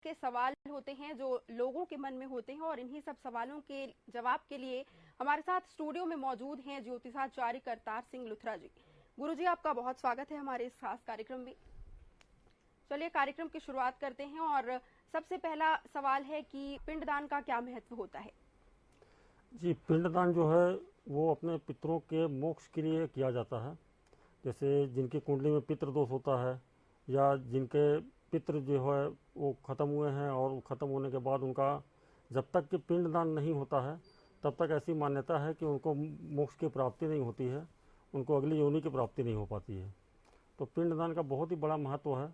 के सवाल होते हैं जो लोगों के मन में होते हैं, और इन्हीं सब सवालों के जवाब के लिए हमारे साथ स्टूडियो में मौजूद हैं ज्योतिषाचार्य करतार सिंह लुथरा जी। गुरुजी, आपका बहुत स्वागत है हमारे इस खास कार्यक्रम में। चलिए कार्यक्रम की शुरुआत करते हैं, और सबसे पहला सवाल है कि पिंडदान का क्या महत्व होता है? जी, पिंडदान जो है वो अपने पितरों के मोक्ष के लिए किया जाता है। जैसे जिनकी कुंडली में पितृ दोष होता है, या जिनके पितृ जो है वो खत्म हुए हैं और खत्म होने के बाद उनका जब तक कि पिंडदान नहीं होता है तब तक ऐसी मान्यता है कि उनको मोक्ष की प्राप्ति नहीं होती है, उनको अगली योनि की प्राप्ति नहीं हो पाती है। तो पिंडदान का बहुत ही बड़ा महत्व है।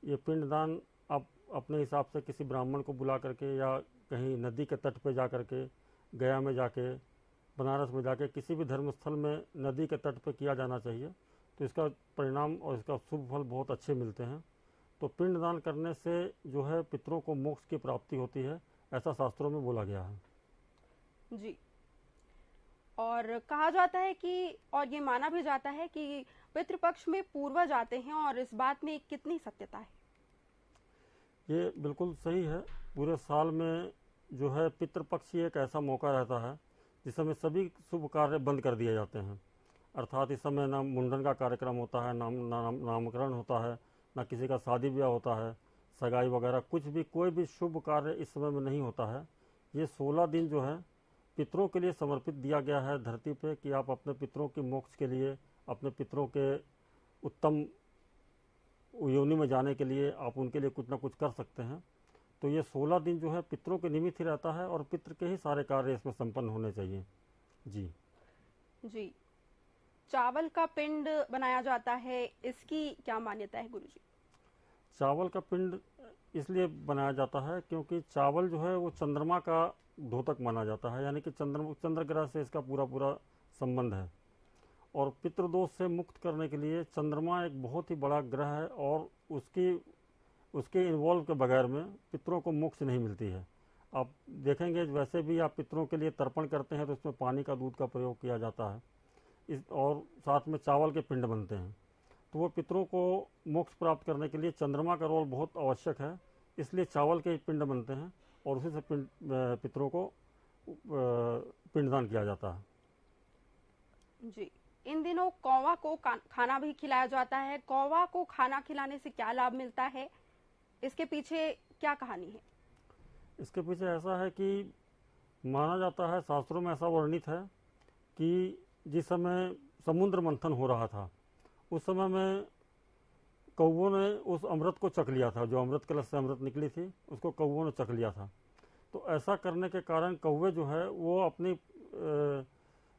ये पिंडदान आप अपने हिसाब से किसी ब्राह्मण को बुला करके, या कहीं नदी के तट पर जा करके, गया में जाके, बनारस में जाके, किसी भी धर्मस्थल में नदी के तट पर किया जाना चाहिए। तो इसका परिणाम और इसका शुभ फल बहुत अच्छे मिलते हैं। तो पिंडदान करने से जो है पितरों को मोक्ष की प्राप्ति होती है, ऐसा शास्त्रों में बोला गया है। जी, और कहा जाता है कि, और ये माना भी जाता है कि पितृपक्ष में पूर्वज आते हैं, और इस बात में कितनी सत्यता है? ये बिल्कुल सही है। पूरे साल में जो है पितृपक्ष ही एक ऐसा मौका रहता है जिस समय सभी शुभ कार्य बंद कर दिए जाते हैं। अर्थात इस समय ना मुंडन का कार्यक्रम होता है, नामकरण होता है, ना किसी का शादी ब्याह होता है, सगाई वगैरह कुछ भी, कोई भी शुभ कार्य इस समय में नहीं होता है। ये 16 दिन जो है पितरों के लिए समर्पित दिया गया है धरती पे, कि आप अपने पितरों के मोक्ष के लिए, अपने पितरों के उत्तम योनि में जाने के लिए आप उनके लिए कुछ ना कुछ कर सकते हैं। तो ये 16 दिन जो है पितरों के निमित्त ही रहता है, और पितृ के ही सारे कार्य इसमें संपन्न होने चाहिए। जी जी, चावल का पिंड बनाया जाता है, इसकी क्या मान्यता है गुरुजी? चावल का पिंड इसलिए बनाया जाता है क्योंकि चावल जो है वो चंद्रमा का द्योतक माना जाता है, यानी कि चंद्र ग्रह से इसका पूरा पूरा संबंध है। और पितृदोष से मुक्त करने के लिए चंद्रमा एक बहुत ही बड़ा ग्रह है, और उसके इन्वॉल्व के बगैर में पितरों को मोक्ष नहीं मिलती है। आप देखेंगे वैसे भी आप पितरों के लिए तर्पण करते हैं तो उसमें पानी का दूध का प्रयोग किया जाता है, और साथ में चावल के पिंड बनते हैं। तो वो पितरों को मोक्ष प्राप्त करने के लिए चंद्रमा का रोल बहुत आवश्यक है, इसलिए चावल के पिंड बनते हैं, और उसी से पितरों को पिंडदान किया जाता है। जी, इन दिनों कौवा को खाना भी खिलाया जाता है। कौवा को खाना खिलाने से क्या लाभ मिलता है, इसके पीछे क्या कहानी है? इसके पीछे ऐसा है कि माना जाता है, शास्त्रों में ऐसा वर्णित है कि जिस समय समुद्र मंथन हो रहा था उस समय में कौवों ने उस अमृत को चख लिया था। जो अमृत कलश से अमृत निकली थी उसको कौवों ने चख लिया था। तो ऐसा करने के कारण कौवे जो है वो अपनी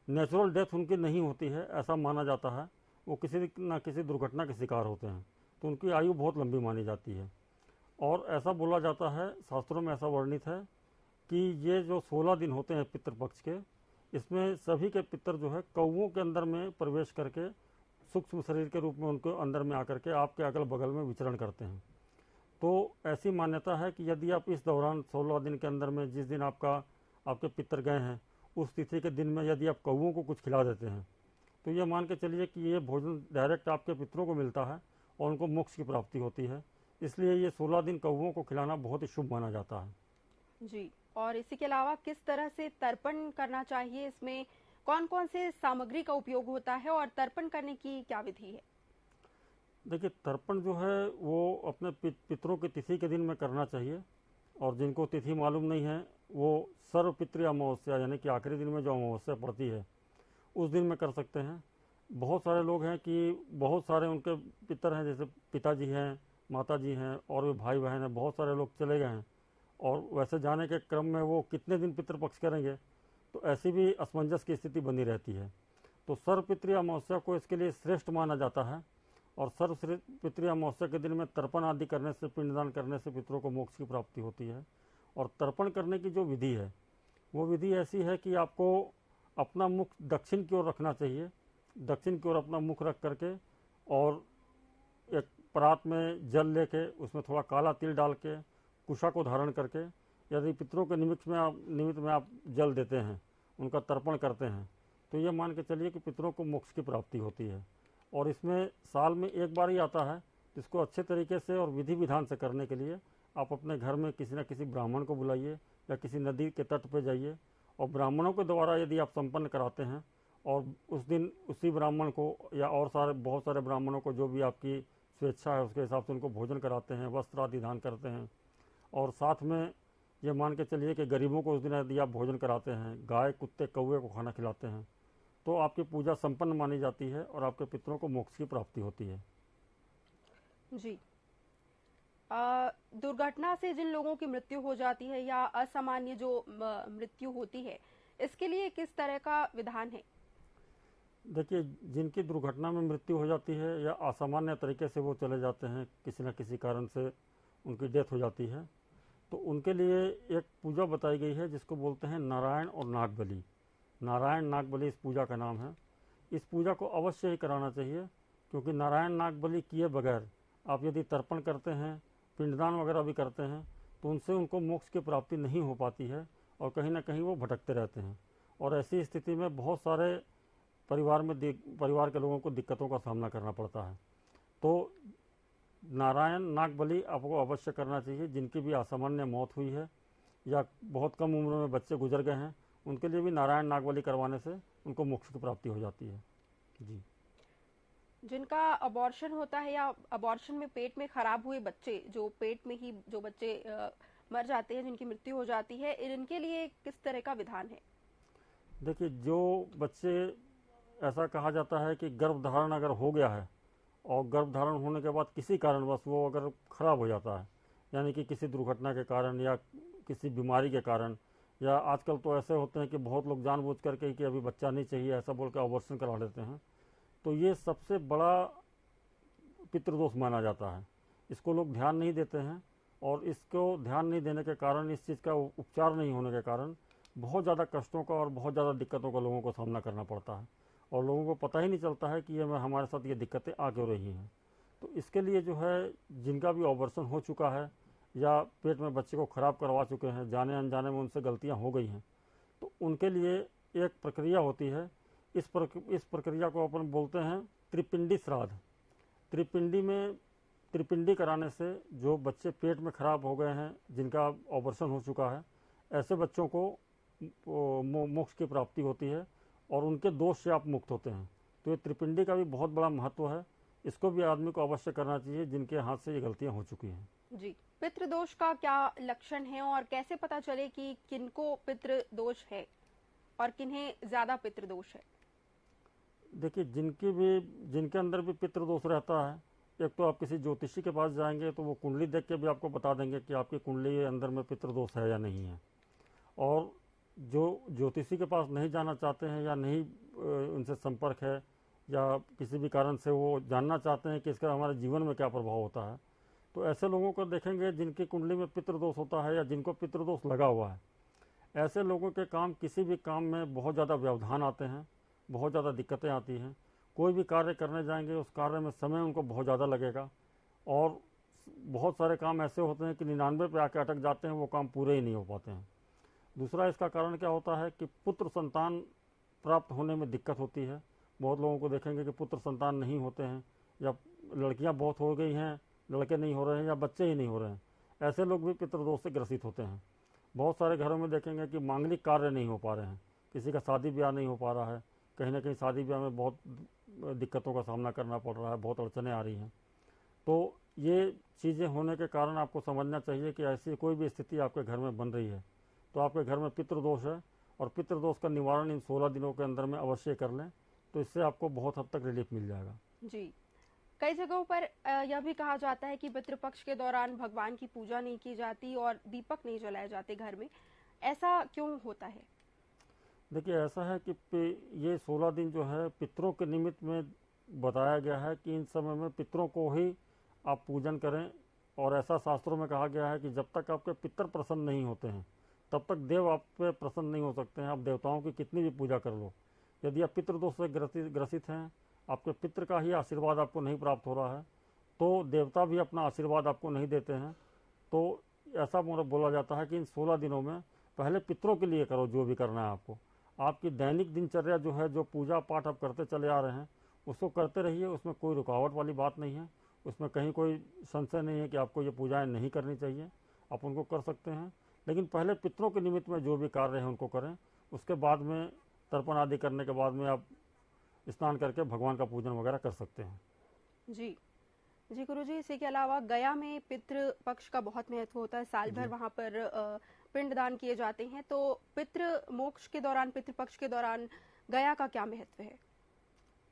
नेचुरल डेथ उनकी नहीं होती है, ऐसा माना जाता है। वो किसी न किसी दुर्घटना के शिकार होते हैं, तो उनकी आयु बहुत लंबी मानी जाती है। और ऐसा बोला जाता है, शास्त्रों में ऐसा वर्णित है कि ये जो 16 दिन होते हैं पितृपक्ष के, इसमें सभी के पितर जो है कौवों के अंदर में प्रवेश करके सूक्ष्म शरीर के रूप में उनको अंदर में आकर के आपके अगल बगल में विचरण करते हैं। तो ऐसी मान्यता है कि यदि आप इस दौरान 16 दिन के अंदर में, जिस दिन आपके पितर गए हैं उस तिथि के दिन में यदि आप कौवों को कुछ खिला देते हैं, तो ये मान के चलिए कि ये भोजन डायरेक्ट आपके पितरों को मिलता है और उनको मोक्ष की प्राप्ति होती है। इसलिए ये 16 दिन कौवों को खिलाना बहुत ही शुभ माना जाता है। जी, और इसी के अलावा किस तरह से तर्पण करना चाहिए, इसमें कौन कौन से सामग्री का उपयोग होता है, और तर्पण करने की क्या विधि है? देखिए, तर्पण जो है वो अपने पितरों की तिथि के दिन में करना चाहिए, और जिनको तिथि मालूम नहीं है वो सर्वपितृ अमावस्या, यानी कि आखिरी दिन में जो अमावस्या पड़ती है उस दिन में कर सकते हैं। बहुत सारे लोग हैं कि बहुत सारे उनके पितर हैं, जैसे पिताजी हैं, माताजी हैं, और भी भाई बहन हैं, बहुत सारे लोग चले गए हैं, और वैसे जाने के क्रम में वो कितने दिन पितृपक्ष करेंगे, तो ऐसी भी असमंजस की स्थिति बनी रहती है। तो सर्वपितृ अमावस्या को इसके लिए श्रेष्ठ माना जाता है, और सर्वपितृ अमावस्या के दिन में तर्पण आदि करने से, पिंडदान करने से पितरों को मोक्ष की प्राप्ति होती है। और तर्पण करने की जो विधि है वो विधि ऐसी है कि आपको अपना मुख दक्षिण की ओर रखना चाहिए, दक्षिण की ओर अपना मुख रख करके, और एक परात में जल लेके उसमें थोड़ा काला तिल डाल के कुशा को धारण करके, यदि पितरों के निमित्त में आप जल देते हैं, उनका तर्पण करते हैं, तो ये मान के चलिए कि पितरों को मोक्ष की प्राप्ति होती है। और इसमें साल में एक बार ही आता है, इसको अच्छे तरीके से और विधि विधान से करने के लिए आप अपने घर में किसी न किसी ब्राह्मण को बुलाइए या किसी नदी के तट पर जाइए, और ब्राह्मणों के द्वारा यदि आप संपन्न कराते हैं और उस दिन उसी ब्राह्मण को या और बहुत सारे ब्राह्मणों को जो भी आपकी स्वेच्छा है उसके हिसाब से उनको भोजन कराते हैं, वस्त्र आदि दान करते हैं, और साथ में ये मान के चलिए कि गरीबों को उस दिन यदि आप भोजन कराते हैं, गाय कुत्ते कौवे को खाना खिलाते हैं, तो आपकी पूजा संपन्न मानी जाती है और आपके पितरों को मोक्ष की प्राप्ति होती है। जी। दुर्घटना से जिन लोगों की मृत्यु हो जाती है या असामान्य जो मृत्यु होती है, इसके लिए किस तरह का विधान है? देखिए, जिनकी दुर्घटना में मृत्यु हो जाती है या असामान्य तरीके से वो चले जाते हैं, किसी न किसी कारण से उनकी डेथ हो जाती है, तो उनके लिए एक पूजा बताई गई है जिसको बोलते हैं नारायण और नागबलि। नारायण नागबलि इस पूजा का नाम है। इस पूजा को अवश्य ही कराना चाहिए, क्योंकि नारायण नागबलि किए बगैर आप यदि तर्पण करते हैं, पिंडदान वगैरह भी करते हैं, तो उनसे उनको मोक्ष की प्राप्ति नहीं हो पाती है और कहीं ना कहीं वो भटकते रहते हैं। और ऐसी स्थिति में बहुत सारे परिवार के लोगों को दिक्कतों का सामना करना पड़ता है। तो नारायण नागबलि आपको अवश्य करना चाहिए। जिनकी भी असामान्य मौत हुई है या बहुत कम उम्र में बच्चे गुजर गए हैं, उनके लिए भी नारायण नागबलि करवाने से उनको मोक्ष की प्राप्ति हो जाती है। जी। जिनका अबॉर्शन होता है या अबॉर्शन में पेट में खराब हुए बच्चे, जो पेट में ही जो बच्चे मर जाते हैं, जिनकी मृत्यु हो जाती है, इनके लिए किस तरह का विधान है? देखिए, जो बच्चे, ऐसा कहा जाता है कि गर्भधारण अगर हो गया है और गर्भधारण होने के बाद किसी कारणवश वो अगर खराब हो जाता है, यानी कि किसी दुर्घटना के कारण या किसी बीमारी के कारण, या आजकल तो ऐसे होते हैं कि बहुत लोग जानबूझ करके कि अभी बच्चा नहीं चाहिए ऐसा बोल के अबॉर्शन करा लेते हैं, तो ये सबसे बड़ा पितृदोष माना जाता है। इसको लोग ध्यान नहीं देते हैं और इसको ध्यान नहीं देने के कारण, इस चीज़ का उपचार नहीं होने के कारण बहुत ज़्यादा कष्टों का और बहुत ज़्यादा दिक्कतों का लोगों को सामना करना पड़ता है और लोगों को पता ही नहीं चलता है कि ये हमारे साथ ये दिक्कतें आ क्यों रही हैं। तो इसके लिए जो है, जिनका भी ऑपरेशन हो चुका है या पेट में बच्चे को ख़राब करवा चुके हैं, जाने अनजाने में उनसे गलतियां हो गई हैं, तो उनके लिए एक प्रक्रिया होती है। इस प्रक्रिया को अपन बोलते हैं त्रिपिंडी श्राद्ध। त्रिपिंडी कराने से जो बच्चे पेट में खराब हो गए हैं, जिनका ऑपरेशन हो चुका है, ऐसे बच्चों को मोक्ष की प्राप्ति होती है और उनके दोष से आप मुक्त होते हैं। तो ये त्रिपिंडी का भी बहुत बड़ा महत्व है। इसको भी आदमी को अवश्य करना चाहिए जिनके हाथ से ये गलतियां हो चुकी हैं। जी। पितृदोष का क्या लक्षण है और कैसे पता चले कि किनको पितृदोष है और किन्हें ज्यादा पितृदोष है? देखिए, जिनके अंदर भी पितृदोष रहता है, एक तो आप किसी ज्योतिषी के पास जाएंगे तो वो कुंडली देख के भी आपको बता देंगे कि आपकी कुंडली के अंदर में पितृदोष है या नहीं है। और जो ज्योतिषी के पास नहीं जाना चाहते हैं या नहीं उनसे संपर्क है या किसी भी कारण से वो जानना चाहते हैं कि इसका हमारे जीवन में क्या प्रभाव होता है, तो ऐसे लोगों को देखेंगे जिनकी कुंडली में पितृदोष होता है या जिनको पितृदोष लगा हुआ है। ऐसे लोगों के काम, किसी भी काम में बहुत ज़्यादा व्यवधान आते हैं, बहुत ज़्यादा दिक्कतें आती हैं। कोई भी कार्य करने जाएंगे, उस कार्य में समय उनको बहुत ज़्यादा लगेगा और बहुत सारे काम ऐसे होते हैं कि 99 पे आके अटक जाते हैं, वो काम पूरे ही नहीं हो पाते हैं। दूसरा इसका कारण क्या होता है कि पुत्र संतान प्राप्त होने में दिक्कत होती है। बहुत लोगों को देखेंगे कि पुत्र संतान नहीं होते हैं, या लड़कियां बहुत हो गई हैं, लड़के नहीं हो रहे हैं, या बच्चे ही नहीं हो रहे हैं। ऐसे लोग भी पितृदोष से ग्रसित होते हैं। बहुत सारे घरों में देखेंगे कि मांगलिक कार्य नहीं हो पा रहे हैं, किसी का शादी ब्याह नहीं हो पा रहा है, कहीं ना कहीं शादी ब्याह में बहुत दिक्कतों का सामना करना पड़ रहा है, बहुत अड़चनें आ रही हैं। तो ये चीज़ें होने के कारण आपको समझना चाहिए कि ऐसी कोई भी स्थिति आपके घर में बन रही है तो आपके घर में पितृदोष है, और पितृदोष का निवारण इन 16 दिनों के अंदर में अवश्य कर लें, तो इससे आपको बहुत हद तक रिलीफ मिल जाएगा। जी। कई जगहों पर यह भी कहा जाता है कि पितृपक्ष के दौरान भगवान की पूजा नहीं की जाती और दीपक नहीं जलाए जाते घर में। ऐसा क्यों होता है? देखिए, ऐसा है कि ये 16 दिन जो है पितरों के निमित्त में बताया गया है कि इन समय में पितरों को ही आप पूजन करें। और ऐसा शास्त्रों में कहा गया है कि जब तक आपके पितर प्रसन्न नहीं होते हैं तब तक देव आप पे प्रसन्न नहीं हो सकते हैं। आप देवताओं की कितनी भी पूजा कर लो, यदि आप पितृदोष से ग्रसित हैं, आपके पितृ का ही आशीर्वाद आपको नहीं प्राप्त हो रहा है, तो देवता भी अपना आशीर्वाद आपको नहीं देते हैं। तो ऐसा बोला जाता है कि इन 16 दिनों में पहले पितरों के लिए करो जो भी करना है आपको। आपकी दैनिक दिनचर्या जो है, जो पूजा पाठ आप करते चले आ रहे हैं, उसको करते रहिए। उसमें कोई रुकावट वाली बात नहीं है, उसमें कहीं कोई संशय नहीं है कि आपको ये पूजाएं नहीं करनी चाहिए। आप उनको कर सकते हैं। लेकिन पहले पितरों के निमित्त में जो भी कार्य है उनको करें, उसके बाद में तर्पण आदि करने के बाद में आप स्नान करके भगवान का पूजन वगैरह कर सकते हैं। जी जी गुरुजी, इसी के अलावा गया में पितृ पक्ष का बहुत महत्व होता है, साल भर वहां पर पिंडदान किए जाते हैं। तो पितृ मोक्ष के दौरान, पितृपक्ष के दौरान गया का क्या महत्व है?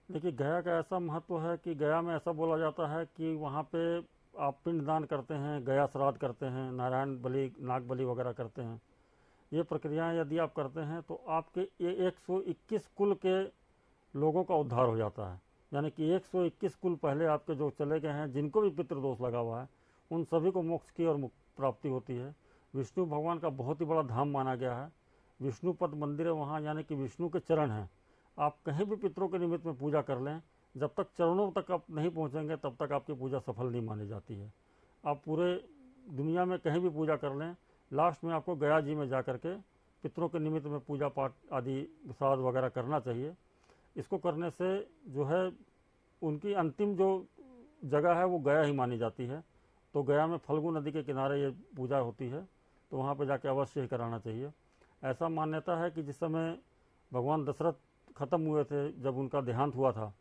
देखिए, गया का ऐसा महत्व है कि गया में ऐसा बोला जाता है कि वहाँ पे आप पिंडदान करते हैं, गया श्राद्ध करते हैं, नारायण बलि, नाग बलि वगैरह करते हैं। ये प्रक्रियाएं यदि आप करते हैं तो आपके ये 121 कुल के लोगों का उद्धार हो जाता है। यानी कि 121 कुल पहले आपके जो चले गए हैं, जिनको भी पितृदोष लगा हुआ है, उन सभी को मोक्ष की और प्राप्ति होती है। विष्णु भगवान का बहुत ही बड़ा धाम माना गया है। विष्णुपद मंदिर है वहाँ, यानी कि विष्णु के चरण हैं। आप कहीं भी पितरों के निमित्त में पूजा कर लें, जब तक चरणों तक आप नहीं पहुँचेंगे तब तक आपकी पूजा सफल नहीं मानी जाती है। आप पूरे दुनिया में कहीं भी पूजा कर लें, लास्ट में आपको गया जी में जा करके पितरों के निमित्त में पूजा पाठ आदि श्राद्ध वगैरह करना चाहिए। इसको करने से जो है उनकी अंतिम जो जगह है वो गया ही मानी जाती है। तो गया में फल्गु नदी के किनारे ये पूजा होती है, तो वहाँ पे जाके अवश्य ही कराना चाहिए। ऐसा मान्यता है कि जिस समय भगवान दशरथ खत्म हुए थे, जब उनका देहांत हुआ था,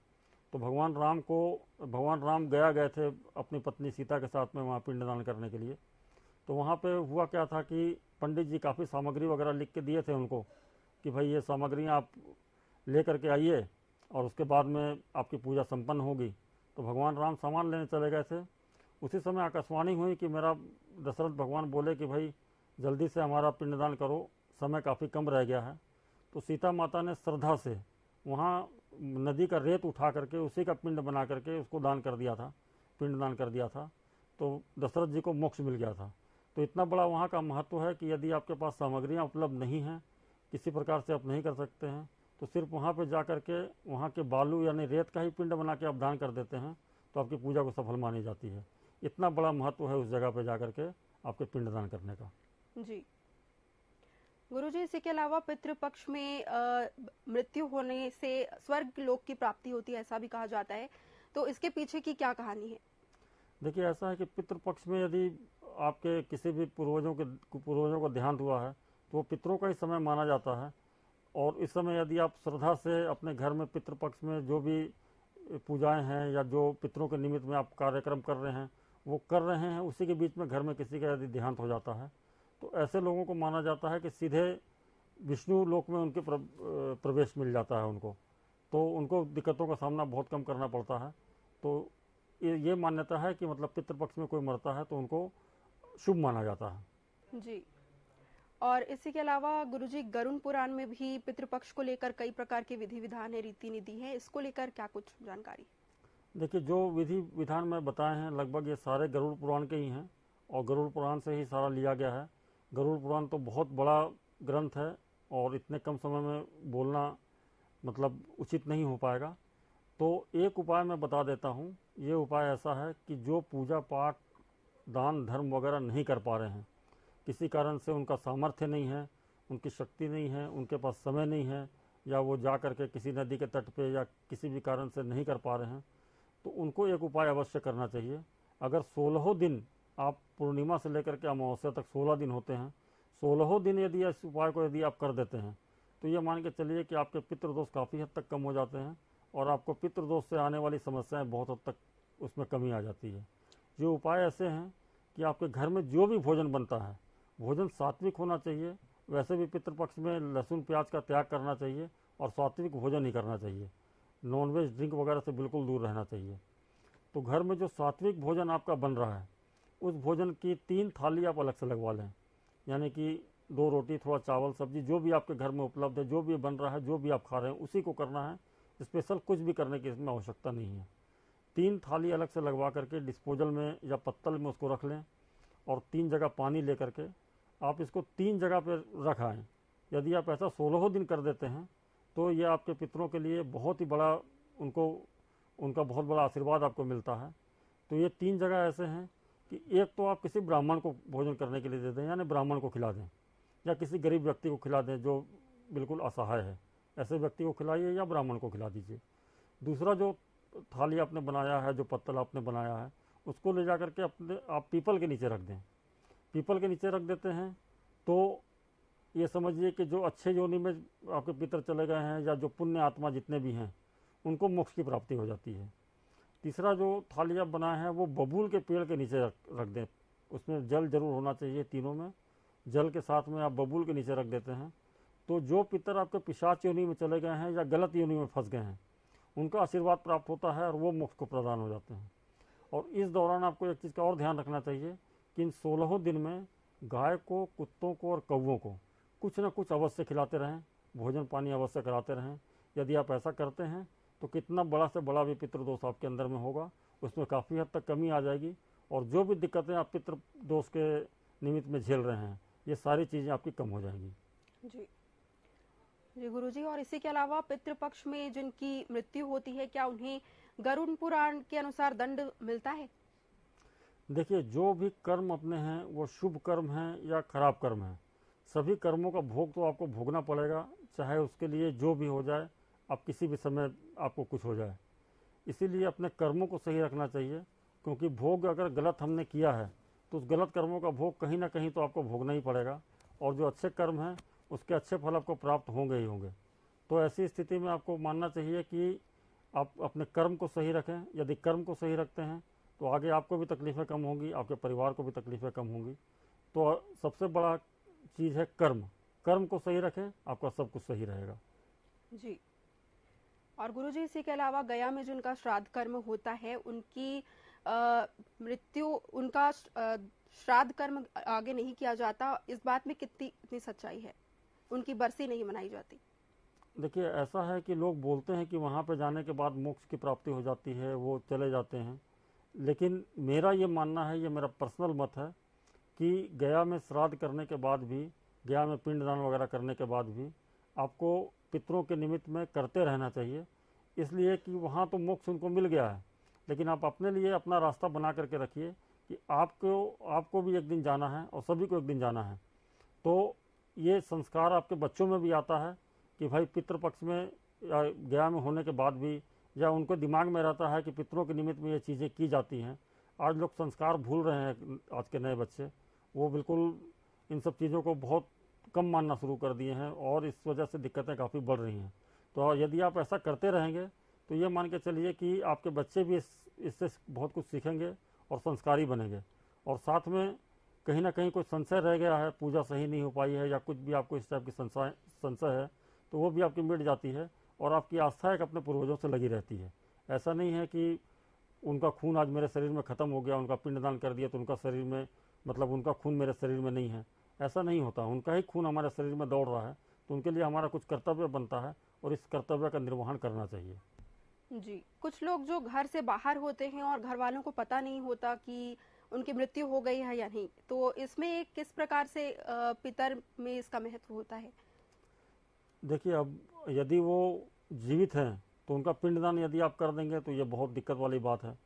तो भगवान राम गया गए थे अपनी पत्नी सीता के साथ में वहाँ पिंडदान करने के लिए। तो वहाँ पे हुआ क्या था कि पंडित जी काफ़ी सामग्री वगैरह लिख के दिए थे उनको कि भाई ये सामग्रियाँ आप ले करके आइए और उसके बाद में आपकी पूजा संपन्न होगी। तो भगवान राम सामान लेने चले गए थे। उसी समय आकाशवाणी हुई कि मेरा दशरथ भगवान बोले कि भाई जल्दी से हमारा पिंडदान करो, समय काफ़ी कम रह गया है। तो सीता माता ने श्रद्धा से वहाँ नदी का रेत उठा करके उसी का पिंड बना करके उसको दान कर दिया था, पिंडदान कर दिया था। तो दशरथ जी को मोक्ष मिल गया था। तो इतना बड़ा वहाँ का महत्व है कि यदि आपके पास सामग्रियाँ उपलब्ध नहीं हैं, किसी प्रकार से आप नहीं कर सकते हैं, तो सिर्फ वहाँ पे जा कर के वहाँ के बालू यानी रेत का ही पिंड बना के आप दान कर देते हैं तो आपकी पूजा को सफल मानी जाती है। इतना बड़ा महत्व है उस जगह पे जा कर के आपके पिंडदान करने का। जी गुरुजी, इसी के अलावा पितृपक्ष में मृत्यु होने से स्वर्ग लोक की प्राप्ति होती है, ऐसा भी कहा जाता है। तो इसके पीछे की क्या कहानी है? देखिए, ऐसा है कि पितृपक्ष में यदि आपके किसी भी पूर्वजों का देहांत हुआ है तो वो पितरों का ही समय माना जाता है। और इस समय यदि आप श्रद्धा से अपने घर में पितृपक्ष में जो भी पूजाएं हैं या जो पितरों के निमित्त में आप कार्यक्रम कर रहे हैं वो कर रहे हैं, उसी के बीच में घर में किसी का यदि देहांत हो जाता है तो ऐसे लोगों को माना जाता है कि सीधे विष्णु लोक में उनके प्रवेश मिल जाता है उनको। तो उनको दिक्कतों का सामना बहुत कम करना पड़ता है। तो ये मान्यता है कि मतलब पितृपक्ष में कोई मरता है तो उनको शुभ माना जाता है। जी, और इसी के अलावा गुरुजी, गरुड़ पुराण में भी पितृपक्ष को लेकर कई प्रकार के विधि विधान है, रीति नीति है, इसको लेकर क्या कुछ जानकारी? देखिए, जो विधि विधान मैं बताए हैं लगभग ये सारे गरुड़ पुराण के ही हैं और गरुड़ पुराण से ही सारा लिया गया है। गरुड़ पुराण तो बहुत बड़ा ग्रंथ है और इतने कम समय में बोलना मतलब उचित नहीं हो पाएगा। तो एक उपाय मैं बता देता हूँ। ये उपाय ऐसा है कि जो पूजा पाठ, दान धर्म वगैरह नहीं कर पा रहे हैं, किसी कारण से उनका सामर्थ्य नहीं है, उनकी शक्ति नहीं है, उनके पास समय नहीं है, या वो जा करके किसी नदी के तट पे या किसी भी कारण से नहीं कर पा रहे हैं, तो उनको एक उपाय अवश्य करना चाहिए। अगर 16 दिन आप पूर्णिमा से लेकर के अमावस्या तक 16 दिन होते हैं, 16 दिन यदि इस उपाय को यदि आप कर देते हैं तो ये मान के चलिए कि आपके पितृदोष काफ़ी हद तक कम हो जाते हैं और आपको पितृदोष से आने वाली समस्याएं बहुत हद तक उसमें कमी आ जाती है। ये उपाय ऐसे हैं कि आपके घर में जो भी भोजन बनता है, भोजन सात्विक होना चाहिए। वैसे भी पितृपक्ष में लहसुन प्याज का त्याग करना चाहिए और सात्विक भोजन ही करना चाहिए। नॉनवेज ड्रिंक वगैरह से बिल्कुल दूर रहना चाहिए। तो घर में जो सात्विक भोजन आपका बन रहा है उस भोजन की 3 थाली आप अलग से लगवा लें। यानी कि 2 रोटी, थोड़ा चावल, सब्जी, जो भी आपके घर में उपलब्ध है, जो भी बन रहा है, जो भी आप खा रहे हैं उसी को करना है। स्पेशल कुछ भी करने की इसमें आवश्यकता नहीं है। 3 थाली अलग से लगवा करके डिस्पोजल में या पत्तल में उसको रख लें और 3 जगह पानी ले करके आप इसको 3 जगह पर रख आएँ। यदि आप ऐसा 16 दिन कर देते हैं तो ये आपके पितरों के लिए बहुत ही बड़ा, उनका बहुत बड़ा आशीर्वाद आपको मिलता है। तो ये 3 जगह ऐसे हैं कि एक तो आप किसी ब्राह्मण को भोजन करने के लिए दे दें, यानी ब्राह्मण को खिला दें, या किसी गरीब व्यक्ति को खिला दें जो बिल्कुल असहाय है, ऐसे व्यक्ति को खिलाइए या ब्राह्मण को खिला दीजिए। दूसरा, जो थाली आपने बनाया है, जो पत्तल आपने बनाया है, उसको ले जा करके आप पीपल के नीचे रख दें। पीपल के नीचे रख देते हैं तो ये समझिए कि जो अच्छे योनि में आपके पितर चले गए हैं या जो पुण्य आत्मा जितने भी हैं उनको मोक्ष की प्राप्ति हो जाती है। तीसरा जो थाली आप बनाए हैं वो बबूल के पेड़ के नीचे रख दें, उसमें जल जरूर होना चाहिए, तीनों में जल के साथ में आप बबूल के नीचे रख देते हैं तो जो पितर आपके पिशाच योनि में चले गए हैं या गलत योनि में फंस गए हैं उनका आशीर्वाद प्राप्त होता है और वो मोक्ष को प्रदान हो जाते हैं। और इस दौरान आपको एक चीज़ का और ध्यान रखना चाहिए कि इन 16 दिन में गाय को, कुत्तों को और कौवों को कुछ न कुछ अवश्य खिलाते रहें, भोजन पानी अवश्य कराते रहें। यदि आप ऐसा करते हैं तो कितना बड़ा से बड़ा भी पितृदोष आपके अंदर में होगा उसमें काफ़ी हद तक कमी आ जाएगी और जो भी दिक्कतें आप पितृदोष के निमित्त में झेल रहे हैं ये सारी चीज़ें आपकी कम हो जाएंगी। जी जी गुरुजी, और इसी के अलावा पितृपक्ष में जिनकी मृत्यु होती है क्या उन्हें गरुड़ पुराण के अनुसार दंड मिलता है? देखिए, जो भी कर्म अपने हैं वो शुभ कर्म हैं या खराब कर्म हैं, सभी कर्मों का भोग तो आपको भोगना पड़ेगा, चाहे उसके लिए जो भी हो जाए, आप किसी भी समय आपको कुछ हो जाए। इसीलिए अपने कर्मों को सही रखना चाहिए, क्योंकि भोग अगर गलत हमने किया है तो उस गलत कर्मों का भोग कहीं ना कहीं तो आपको भोगना ही पड़ेगा और जो अच्छे कर्म हैं उसके अच्छे फल आपको प्राप्त होंगे ही होंगे। तो ऐसी स्थिति में आपको मानना चाहिए कि आप अपने कर्म को सही रखें। यदि कर्म को सही रखते हैं तो आगे आपको भी तकलीफ़ें कम होंगी, आपके परिवार को भी तकलीफ़ें कम होंगी। तो सबसे बड़ा चीज़ है कर्म। कर्म को सही रखें, आपका सब कुछ सही रहेगा। जी। और गुरुजी, इसी के अलावा गया में जिनका श्राद्ध कर्म होता है उनकी मृत्यु, उनका श्राद्ध कर्म आगे नहीं किया जाता, इस बात में कितनी सच्चाई है? उनकी बरसी नहीं मनाई जाती? देखिए, ऐसा है कि लोग बोलते हैं कि वहाँ पर जाने के बाद मोक्ष की प्राप्ति हो जाती है, वो चले जाते हैं, लेकिन मेरा ये मानना है, ये मेरा पर्सनल मत है कि गया में श्राद्ध करने के बाद भी, गया में पिंडदान वगैरह करने के बाद भी आपको पितरों के निमित्त में करते रहना चाहिए, इसलिए कि वहाँ तो मोक्ष उनको मिल गया है, लेकिन आप अपने लिए अपना रास्ता बना करके रखिए कि आपको भी एक दिन जाना है और सभी को एक दिन जाना है। तो ये संस्कार आपके बच्चों में भी आता है कि भाई पितृपक्ष में या गया में होने के बाद भी, या उनको दिमाग में रहता है कि पितरों के निमित्त में ये चीज़ें की जाती हैं। आज लोग संस्कार भूल रहे हैं, आज के नए बच्चे वो बिल्कुल इन सब चीज़ों को बहुत कम मानना शुरू कर दिए हैं और इस वजह से दिक्कतें काफ़ी बढ़ रही हैं। तो यदि आप ऐसा करते रहेंगे तो ये मान के चलिए कि आपके बच्चे भी इससे बहुत कुछ सीखेंगे और संस्कारी बनेंगे। और साथ में कहीं ना कहीं कोई संशय रह गया है, पूजा सही नहीं हो पाई है या कुछ भी आपको इस टाइप की संशय है, तो वो भी आपकी मिट जाती है और आपकी आस्था एक अपने पूर्वजों से लगी रहती है। ऐसा नहीं है कि उनका खून आज मेरे शरीर में ख़त्म हो गया, उनका पिंडदान कर दिया तो उनका शरीर में, मतलब उनका खून मेरे शरीर में नहीं है, ऐसा नहीं होता। उनका ही खून हमारे शरीर में दौड़ रहा है, तो उनके लिए हमारा कुछ कर्तव्य बनता है और इस कर्तव्य का निर्वहन करना चाहिए। जी, कुछ लोग जो घर से बाहर होते हैं और घर वालों को पता नहीं होता कि उनकी मृत्यु हो गई है या नहीं, तो इसमें किस प्रकार से पितर में इसका महत्व होता है? देखिए, अब यदि वो जीवित हैं तो उनका पिंडदान यदि आप कर देंगे तो ये बहुत दिक्कत वाली बात है।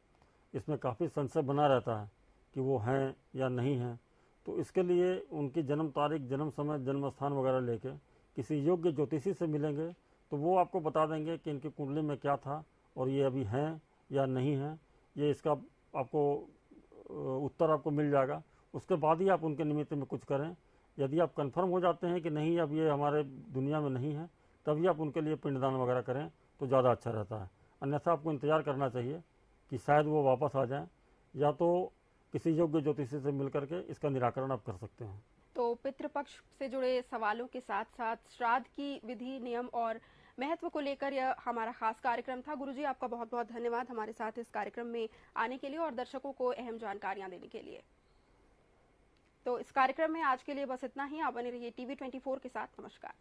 इसमें काफ़ी संशय बना रहता है कि वो हैं या नहीं हैं। तो इसके लिए उनकी जन्म तारीख, जन्म समय, जन्म स्थान वगैरह लेके किसी योग्य ज्योतिषी से मिलेंगे तो वो आपको बता देंगे कि इनकी कुंडली में क्या था और ये अभी हैं या नहीं हैं। ये इसका आपको उत्तर आपको मिल जाएगा। उसके बाद ही आप उनके निमित्त में कुछ करें। यदि आप कंफर्म हो जाते हैं कि नहीं, अब ये हमारे दुनिया में नहीं है, तभी आप उनके लिए पिंडदान वगैरह करें तो ज़्यादा अच्छा रहता है। अन्यथा आपको इंतज़ार करना चाहिए कि शायद वो वापस आ जाएं, या तो किसी योग्य ज्योतिषी से मिल करके इसका निराकरण आप कर सकते हैं। तो पितृपक्ष से जुड़े सवालों के साथ साथ श्राद्ध की विधि, नियम और महत्व को लेकर यह हमारा खास कार्यक्रम था। गुरुजी, आपका बहुत बहुत धन्यवाद हमारे साथ इस कार्यक्रम में आने के लिए और दर्शकों को अहम जानकारियां देने के लिए। तो इस कार्यक्रम में आज के लिए बस इतना ही। आप बने रहिए TV24 के साथ। नमस्कार।